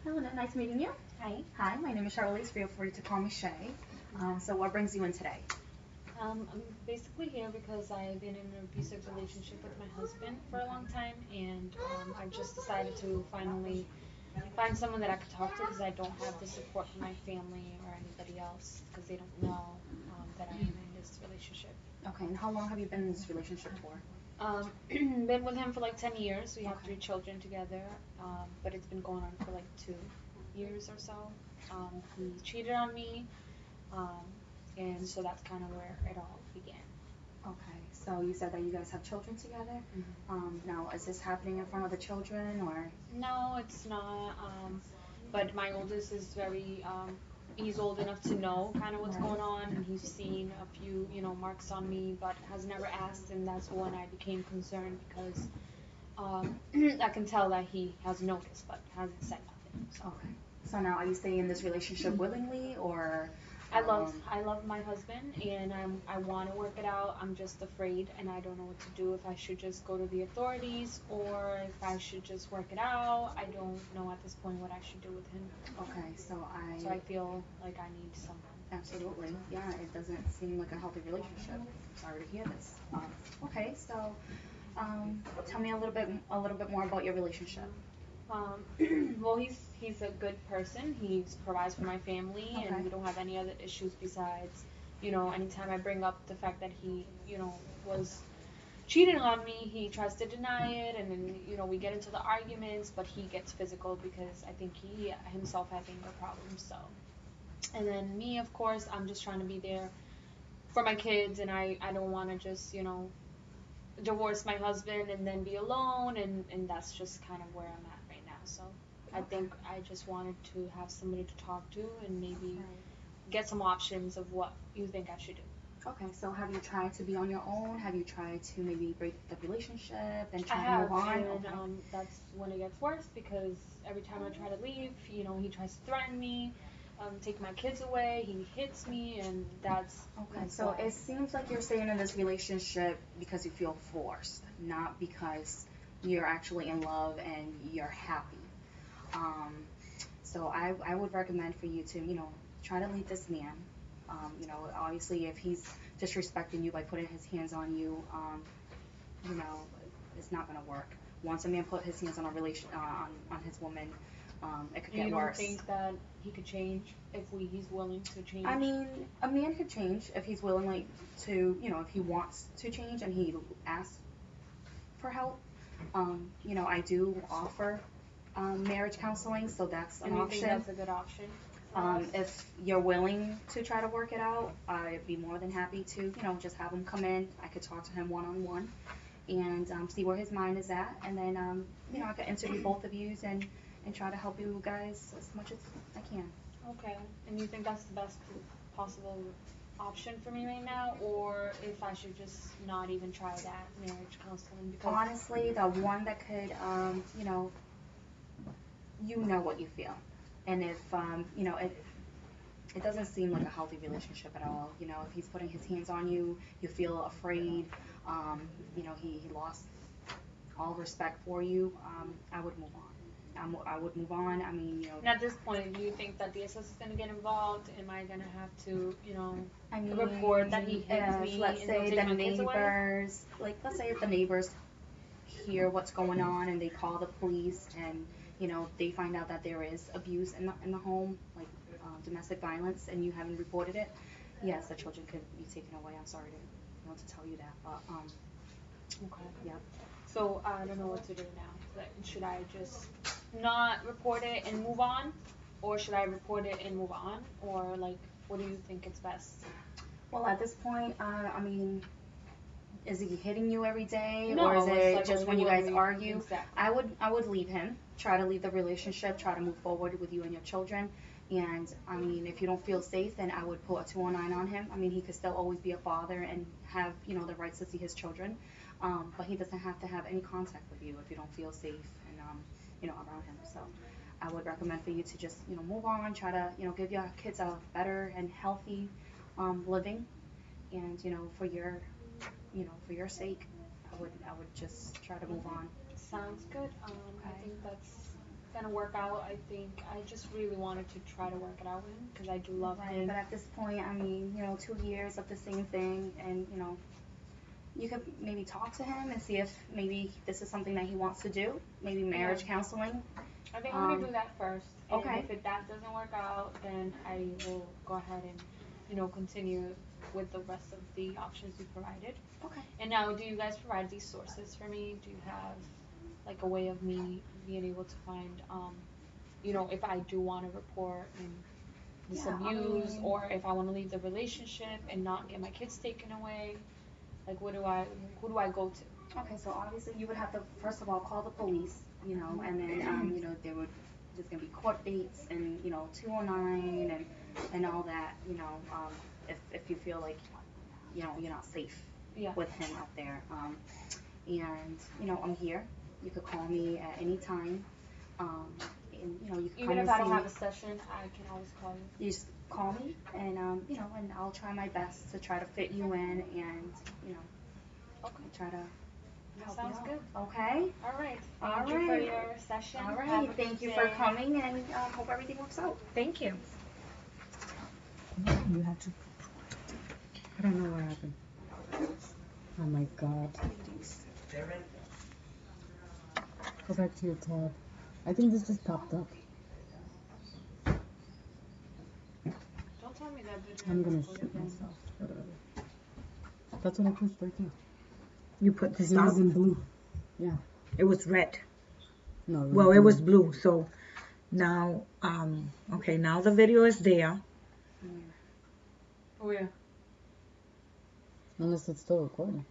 Hello, nice meeting you. Hi. Hi, my name is Shayralisse. Feel free to call me Shay. So what brings you in today? I'm basically here because I've been in an abusive relationship with my husband for a long time, and I've just decided to finally find someone that I could talk to because I don't have the support from my family or anybody else because they don't know that I am in this relationship. Okay, and how long have you been in this relationship for? Been with him for like 10 years. We have Okay. 3 children together, but it's been going on for like 2 years or so. He cheated on me, um, and so that's kind of where it all began. Okay, so you said that you guys have children together. Now, is this happening in front of the children or? No, it's not. But my oldest is he's old enough to know kind of what's Right. going on, and he's seen a few, marks on me, but has never asked, and that's when I became concerned because I can tell that he has noticed, but hasn't said nothing. So. Okay. So now, are you staying in this relationship willingly or? I love my husband, and I want to work it out. I'm just afraid, and I don't know what to do. If I should just go to the authorities, or if I should just work it out. I don't know at this point what I should do with him. Okay, so So I feel like I need someone. absolutely, yeah, it doesn't seem like a healthy relationship. I'm sorry to hear this. Okay, so tell me a little bit more about your relationship. Um, well, he's a good person. He provides for my family, Okay. and we don't have any other issues besides, anytime I bring up the fact that he, was cheating on me, he tries to deny it, and then we get into the arguments, but he gets physical because I think he himself has anger problems. So, and then me, of course, I'm just trying to be there for my kids, and I don't want to just divorce my husband and then be alone, and that's just kind of where I'm at right now. So I Okay. think I just wanted to have somebody to talk to and maybe Right. get some options of what you think I should do. Okay, so have you tried to be on your own? Have you tried to maybe break the relationship and I try to move have, on? and Okay. that's when it gets worse because every time I try to leave, he tries to threaten me, take my kids away. He hits me, and Okay, that's so why. it seems like you're staying in this relationship because you feel forced, not because you're actually in love and you're happy. Um, so I would recommend for you to, try to leave this man. Obviously, if he's disrespecting you by putting his hands on you, you know, it's not gonna work. Once a man put his hands on a relation on his woman, it could And you get don't worse. think that he could change if he's willing to I change? mean, a man could change if he's willing, like to, if he wants to change and he asks for help. I do offer marriage counseling, so that's an And you think option. that's a good option for us? If you're willing to try to work it out, I'd be more than happy to, just have him come in. I could talk to him one on one and see where his mind is at, and then I could interview both of you and try to help you guys as much as I can. Okay. And you think that's the best possible option for me right now, or if I should just not even try that marriage counseling because Honestly, the one that could, you know what you feel, and if it doesn't seem like a healthy relationship at all. If he's putting his hands on you, you feel afraid. He lost all respect for you. I would move on. I would move on. I mean, and at this point, do you think that the SS is going to get involved? Am I going to have to, I report that he mean, hits if me let's and he'll say take the my kids away? neighbors, like let's say if the neighbors hear what's going on and they call the police and they find out that there is abuse in the home, like domestic violence, and you haven't reported it, yes, the children could be taken away. I'm sorry to tell you that, but Okay. yeah. So I don't know what to do now. Like, should I just not report it and move on, or should I report it and move on, or like, what do you think is best? Well, at this point, I mean, is he hitting you every day, or is No, it's it like just only when you when guys we argue? exactly. I would leave him. Try to leave the relationship. Try to move forward with you and your children. And I mean, if you don't feel safe, then I would put a 209 on him. I mean, he could still always be a father and have the rights to see his children, but he doesn't have to have any contact with you if you don't feel safe and around him. So I would recommend for you to just move on. Try to give your kids a better and healthy living, and for your sake, I would just try to move on. Sounds good. I Okay. think that's gonna work out. I think I just really wanted to try to work it out with him because I do love Right, him. but at this point, I mean, 2 years of the same thing, and you could maybe talk to him and see if maybe this is something that he wants to do. Maybe marriage counseling. I think I'm gonna do that first. And Okay. if that doesn't work out, then I will go ahead and continue with the rest of the options you provided. Okay. And now, do you guys provide these sources for me? Do you have like a way of me being able to find, if I do want to report and this abuse, or if I want to leave the relationship and not get my kids taken away? Like, who do I go to? Okay, so obviously you would have to first of all call the police, and then there's gonna be court dates and 209 and all that, if you feel like you're not safe with him out there, and I'm here. You could call me at any time, and you can Even come if and I see don't me. have a session, I can always call you. You just call me, and and I'll try my best to try to fit you in, and Okay. try to That help sounds you out. good. Okay. All right. All Thank you for right. your session. All Have right. a Thank good you for day. coming, and hope everything works out. Thank you. You have to. I don't know what happened. Oh my God. Go back to your tab. I think this just popped up. Don't tell me that video. I'm gonna shoot myself. Whatever. That's what I pushed right there. You put the Because it was stop? in blue. Yeah. It was red. No. Well, it was blue. So now, okay, now the video is there. Oh yeah. Unless it's still recording.